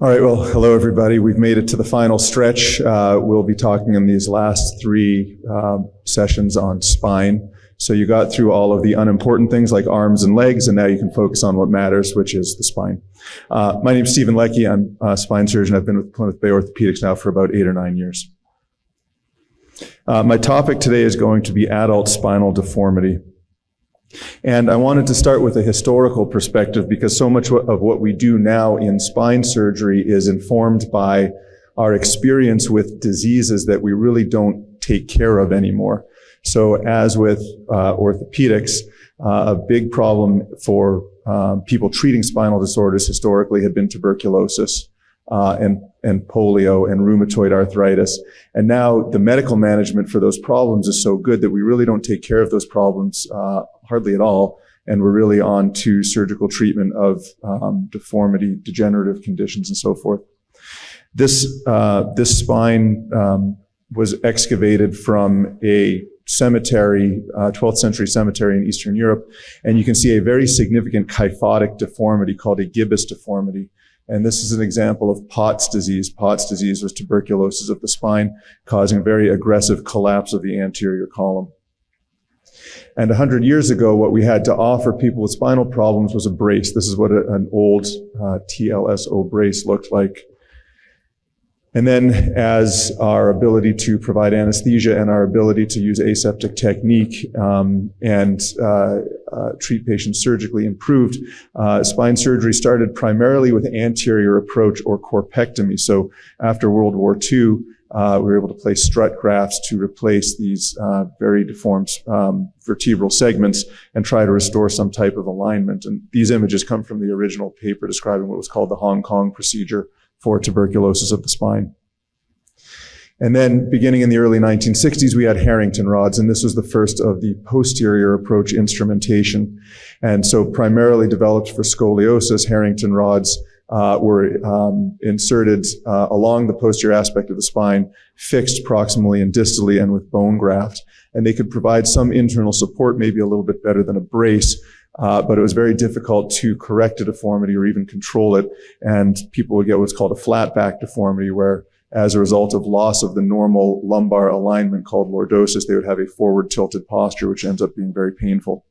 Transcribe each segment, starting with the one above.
All right, well, hello everybody. We've made it to the final stretch. We'll be talking in these last three sessions on spine. So you got through all of the unimportant things like arms and legs, and now you can focus on what matters, which is the spine. My name is Leckie. I'm a spine surgeon. I've been with Plymouth Bay Orthopedics now for about 8 or 9 years. My topic today is going to be adult spinal deformity. And I wanted to start with a historical perspective because so much of what we do now in spine surgery is informed by our experience with diseases that we really don't take care of anymore. So as with orthopedics, a big problem for people treating spinal disorders historically had been tuberculosis and polio and rheumatoid arthritis. And now the medical management for those problems is so good that we really don't take care of those problems hardly at all. And we're really on to surgical treatment of deformity, degenerative conditions, and so forth. This spine was excavated from a cemetery, 12th century cemetery in Eastern Europe. And you can see a very significant kyphotic deformity called a gibbous deformity. And this is an example of Pott's disease. Pott's disease was tuberculosis of the spine, causing a very aggressive collapse of the anterior column. And 100 years ago, what we had to offer people with spinal problems was a brace. This is what an old TLSO brace looked like. And then as our ability to provide anesthesia and our ability to use aseptic technique and treat patients surgically improved, spine surgery started primarily with anterior approach or corpectomy. So after World War II, we were able to place strut grafts to replace these very deformed vertebral segments and try to restore some type of alignment. And these images come from the original paper describing what was called the Hong Kong procedure for tuberculosis of the spine. And then beginning in the early 1960s, we had Harrington rods, and this was the first of the posterior approach instrumentation. And so primarily developed for scoliosis, Harrington rods were inserted along the posterior aspect of the spine, fixed proximally and distally and with bone graft. And they could provide some internal support, maybe a little bit better than a brace, but it was very difficult to correct a deformity or even control it. And people would get what's called a flat back deformity, where as a result of loss of the normal lumbar alignment called lordosis, they would have a forward tilted posture, which ends up being very painful.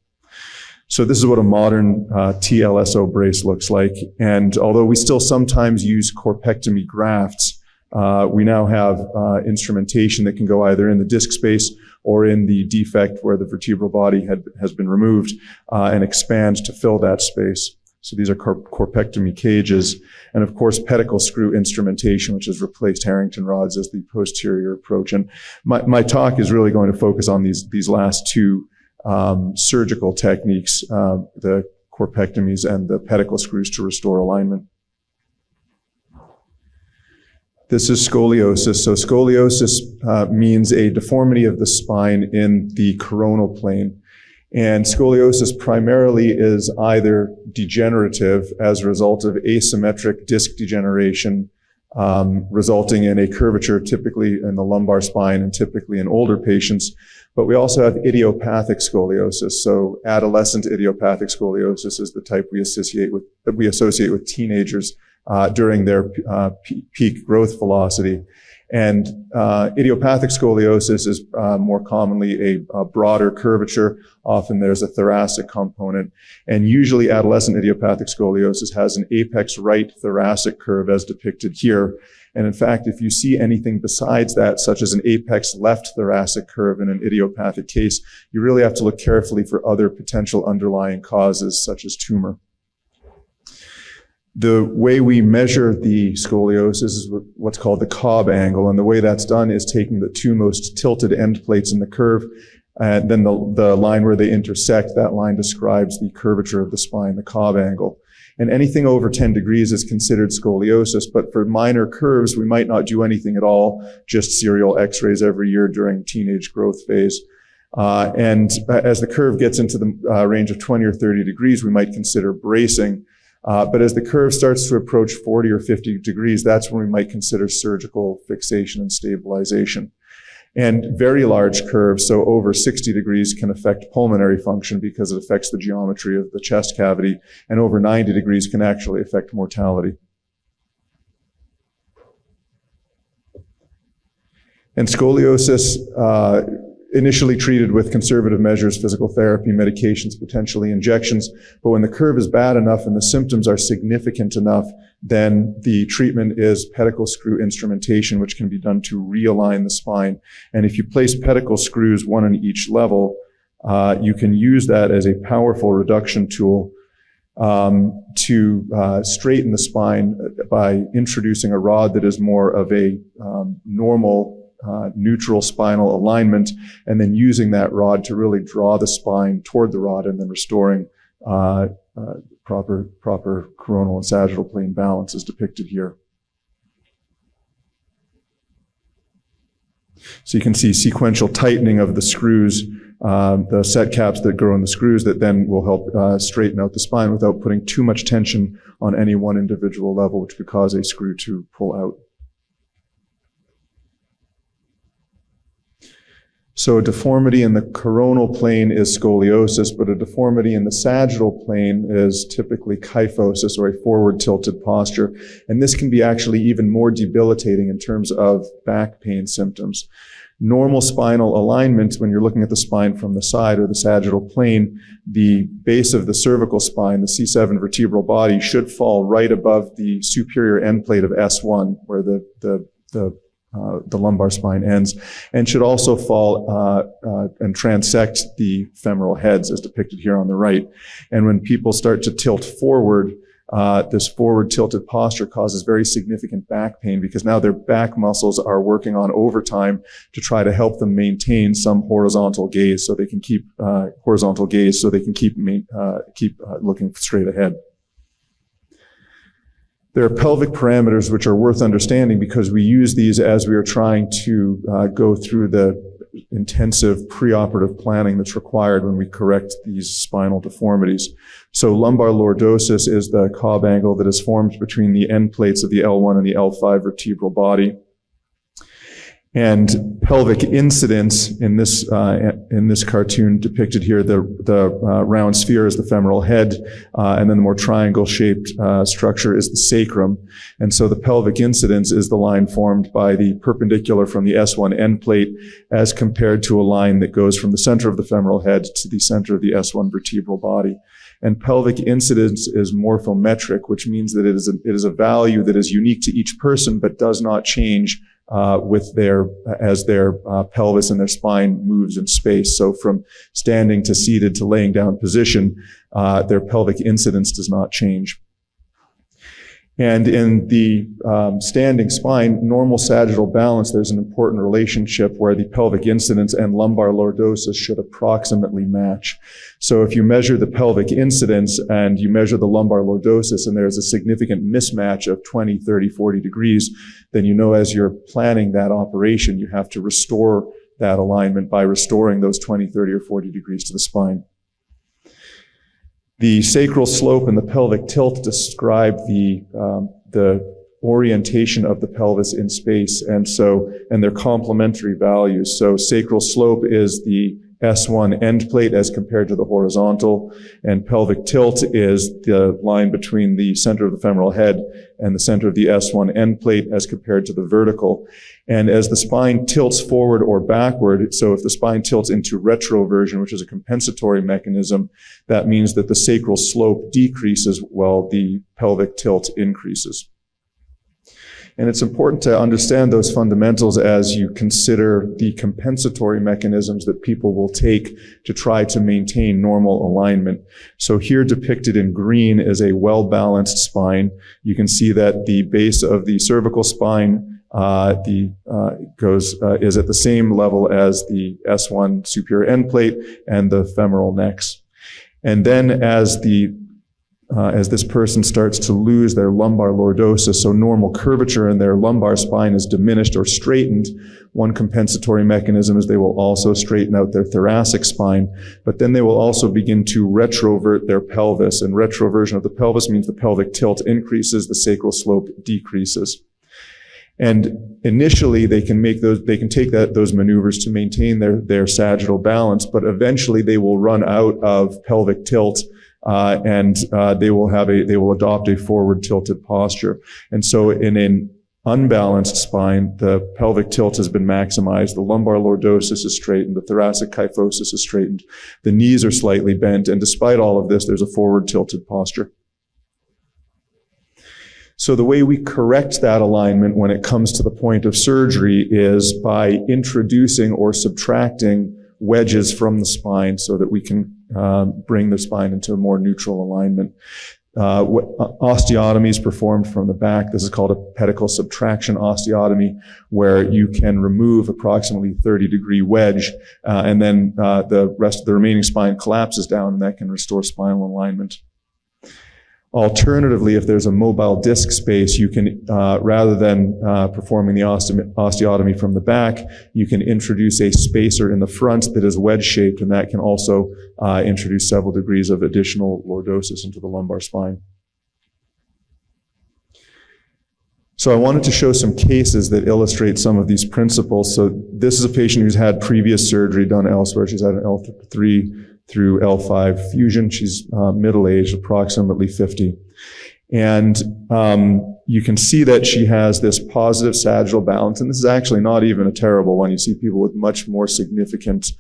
So this is what a modern TLSO brace looks like. And although we still sometimes use corpectomy grafts, we now have instrumentation that can go either in the disc space or in the defect where the vertebral body has been removed and expand to fill that space. So these are corpectomy cages. And of course, pedicle screw instrumentation, which has replaced Harrington rods as the posterior approach. And my talk is really going to focus on these last two surgical techniques, the corpectomies and the pedicle screws to restore alignment. This is scoliosis. So scoliosis means a deformity of the spine in the coronal plane. And scoliosis primarily is either degenerative as a result of asymmetric disc degeneration, resulting in a curvature typically in the lumbar spine and typically in older patients. But we also have idiopathic scoliosis. So adolescent idiopathic scoliosis is the type we associate with teenagers during their peak growth velocity. And idiopathic scoliosis is more commonly a broader curvature. Often there's a thoracic component. And usually adolescent idiopathic scoliosis has an apex right thoracic curve as depicted here. And in fact, if you see anything besides that, such as an apex left thoracic curve in an idiopathic case, you really have to look carefully for other potential underlying causes, such as tumor. The way we measure the scoliosis is what's called the Cobb angle, and the way that's done is taking the two most tilted end plates in the curve, and then the line where they intersect, that line describes the curvature of the spine, the Cobb angle. And anything over 10 degrees is considered scoliosis, but for minor curves, we might not do anything at all, just serial x-rays every year during teenage growth phase. And as the curve gets into the range of 20 or 30 degrees, we might consider bracing. But as the curve starts to approach 40 or 50 degrees, that's when we might consider surgical fixation and stabilization. And very large curves, so over 60 degrees, can affect pulmonary function because it affects the geometry of the chest cavity, and over 90 degrees can actually affect mortality. And scoliosis, initially treated with conservative measures, physical therapy, medications, potentially injections. But when the curve is bad enough and the symptoms are significant enough, then the treatment is pedicle screw instrumentation, which can be done to realign the spine. And if you place pedicle screws, one on each level, you can use that as a powerful reduction tool to straighten the spine by introducing a rod that is more of a normal neutral spinal alignment, and then using that rod to really draw the spine toward the rod, and then restoring proper coronal and sagittal plane balance as depicted here. So you can see sequential tightening of the screws, the set caps that grow in the screws that then will help straighten out the spine without putting too much tension on any one individual level, which could cause a screw to pull out. So a deformity in the coronal plane is scoliosis, but a deformity in the sagittal plane is typically kyphosis, or a forward tilted posture. And this can be actually even more debilitating in terms of back pain symptoms. Normal spinal alignment, when you're looking at the spine from the side or the sagittal plane, the base of the cervical spine, the C7 vertebral body, should fall right above the superior end plate of S1, where the lumbar spine ends, and should also fall and transect the femoral heads as depicted here on the right. And when people start to tilt forward, this forward tilted posture causes very significant back pain, because now their back muscles are working on overtime to try to help them maintain some horizontal gaze, so they can keep looking straight ahead. There are pelvic parameters which are worth understanding, because we use these as we are trying to go through the intensive preoperative planning that's required when we correct these spinal deformities. So lumbar lordosis is the Cobb angle that is formed between the end plates of the L1 and the L5 vertebral body. And pelvic incidence in this cartoon depicted here, the round sphere is the femoral head, and then the more triangle-shaped structure is the sacrum. And so the pelvic incidence is the line formed by the perpendicular from the S1 end plate, as compared to a line that goes from the center of the femoral head to the center of the S1 vertebral body. And pelvic incidence is morphometric, which means that it is a value that is unique to each person, but does not change as their pelvis and their spine moves in space. So from standing to seated to laying down position, their pelvic incidence does not change. And in the standing spine, normal sagittal balance, there's an important relationship where the pelvic incidence and lumbar lordosis should approximately match. So if you measure the pelvic incidence and you measure the lumbar lordosis, and there's a significant mismatch of 20, 30, 40 degrees, then you know as you're planning that operation, you have to restore that alignment by restoring those 20, 30, or 40 degrees to the spine. The sacral slope and the pelvic tilt describe the orientation of the pelvis in space, and they're complementary values. So sacral slope is the S1 end plate as compared to the horizontal, and pelvic tilt is the line between the center of the femoral head and the center of the S1 end plate as compared to the vertical. And as the spine tilts forward or backward, so if the spine tilts into retroversion, which is a compensatory mechanism, that means that the sacral slope decreases while the pelvic tilt increases. And it's important to understand those fundamentals as you consider the compensatory mechanisms that people will take to try to maintain normal alignment. So here depicted in green is a well-balanced spine. You can see that the base of the cervical spine is at the same level as the S1 superior end plate and the femoral necks. And then as this person starts to lose their lumbar lordosis, so normal curvature in their lumbar spine is diminished or straightened, one compensatory mechanism is they will also straighten out their thoracic spine, but then they will also begin to retrovert their pelvis. And retroversion of the pelvis means the pelvic tilt increases, the sacral slope decreases. And initially they can take those maneuvers to maintain their sagittal balance, but eventually they will run out of pelvic tilt, and they will adopt a forward tilted posture. And so in unbalanced spine, the pelvic tilt has been maximized, the lumbar lordosis is straightened, the thoracic kyphosis is straightened, the knees are slightly bent, and despite all of this, there's a forward tilted posture. So the way we correct that alignment when it comes to the point of surgery is by introducing or subtracting wedges from the spine so that we can bring the spine into a more neutral alignment. Osteotomies performed from the back. This is called a pedicle subtraction osteotomy, where you can remove approximately 30-degree wedge, and then the rest of the remaining spine collapses down, and that can restore spinal alignment. Alternatively, if there's a mobile disc space, you can, rather than performing the osteotomy from the back, you can introduce a spacer in the front that is wedge-shaped, and that can also introduce several degrees of additional lordosis into the lumbar spine. So I wanted to show some cases that illustrate some of these principles. So this is a patient who's had previous surgery done elsewhere. She's had an L3 through L5 fusion. She's middle-aged, approximately 50. And you can see that she has this positive sagittal balance, and this is actually not even a terrible one. You see people with much more significant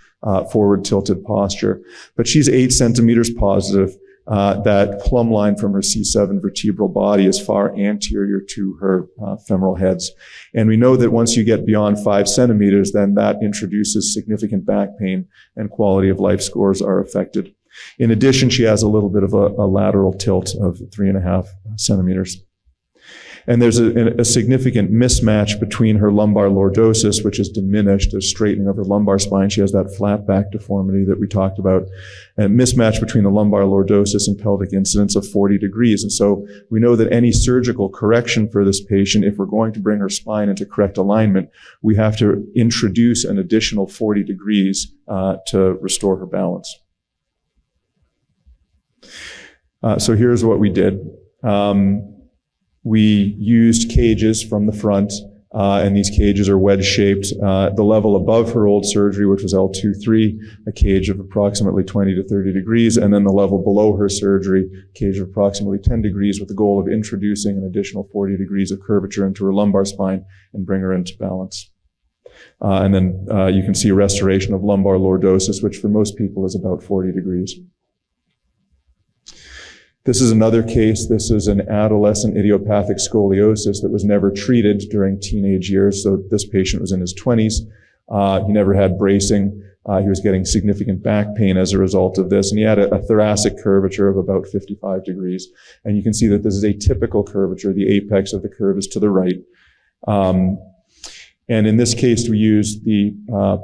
forward-tilted posture. But she's 8 centimeters positive. That plumb line from her C7 vertebral body is far anterior to her femoral heads. And we know that once you get beyond 5 centimeters, then that introduces significant back pain, and quality of life scores are affected. In addition, she has a little bit of a lateral tilt of 3.5 centimeters. And there's a significant mismatch between her lumbar lordosis, which is diminished, a straightening of her lumbar spine. She has that flat back deformity that we talked about, and a mismatch between the lumbar lordosis and pelvic incidence of 40 degrees. And so we know that any surgical correction for this patient, if we're going to bring her spine into correct alignment, we have to introduce an additional 40 degrees to restore her balance. So here's what we did. We used cages from the front, and these cages are wedge-shaped. The level above her old surgery, which was L2-3, a cage of approximately 20 to 30 degrees, and then the level below her surgery, cage of approximately 10 degrees, with the goal of introducing an additional 40 degrees of curvature into her lumbar spine and bring her into balance. And then you can see restoration of lumbar lordosis, which for most people is about 40 degrees. This is another case. This is an adolescent idiopathic scoliosis that was never treated during teenage years. So this patient was in his 20s. He never had bracing. He was getting significant back pain as a result of this. And he had a thoracic curvature of about 55 degrees. And you can see that this is a typical curvature. The apex of the curve is to the right. And in this case, we used the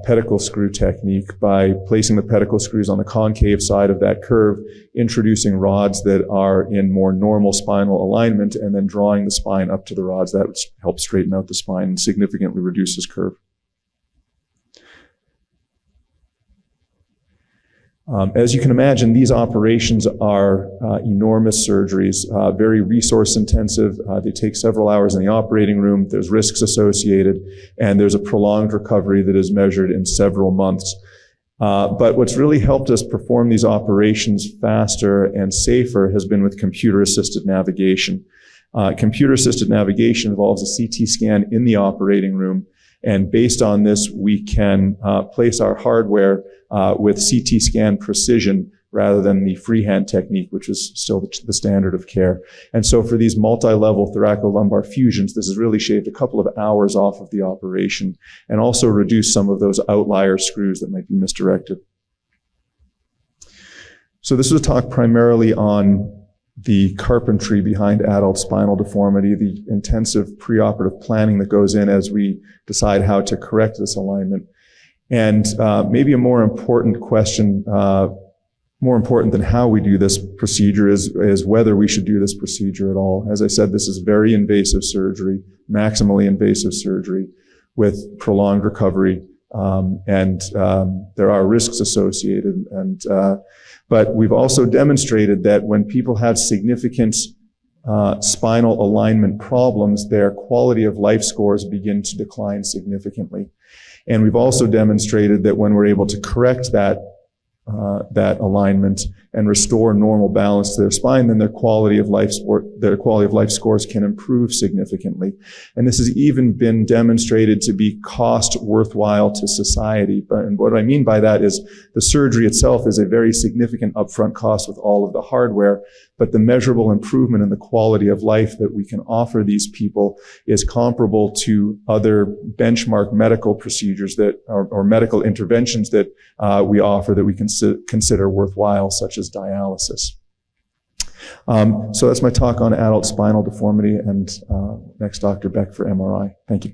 pedicle screw technique by placing the pedicle screws on the concave side of that curve, introducing rods that are in more normal spinal alignment, and then drawing the spine up to the rods. That helps straighten out the spine and significantly reduces curve. As you can imagine, these operations are enormous surgeries, very resource intensive. They take several hours in the operating room. There's risks associated, and there's a prolonged recovery that is measured in several months. But what's really helped us perform these operations faster and safer has been with computer-assisted navigation. Computer-assisted navigation involves a CT scan in the operating room, and based on this, we can place our hardware with CT scan precision rather than the freehand technique, which is still the standard of care. And so for these multi-level thoracolumbar fusions, this has really shaved a couple of hours off of the operation and also reduced some of those outlier screws that might be misdirected. So this was a talk primarily on the carpentry behind adult spinal deformity, the intensive preoperative planning that goes in as we decide how to correct this alignment. And maybe a more important question, more important than how we do this procedure is whether we should do this procedure at all. As I said, this is very invasive surgery, maximally invasive surgery with prolonged recovery, and there are risks associated. But we've also demonstrated that when people have significant spinal alignment problems, their quality of life scores begin to decline significantly. And we've also demonstrated that when we're able to correct that that alignment and restore normal balance to their spine, then their quality of life scores can improve significantly. And this has even been demonstrated to be cost worthwhile to society. And what I mean by that is the surgery itself is a very significant upfront cost with all of the hardware, but the measurable improvement in the quality of life that we can offer these people is comparable to other benchmark medical procedures that, or medical interventions that we offer that we can consider worthwhile, such as dialysis. So that's my talk on adult spinal deformity, and next Dr. Beck for MRI. Thank you.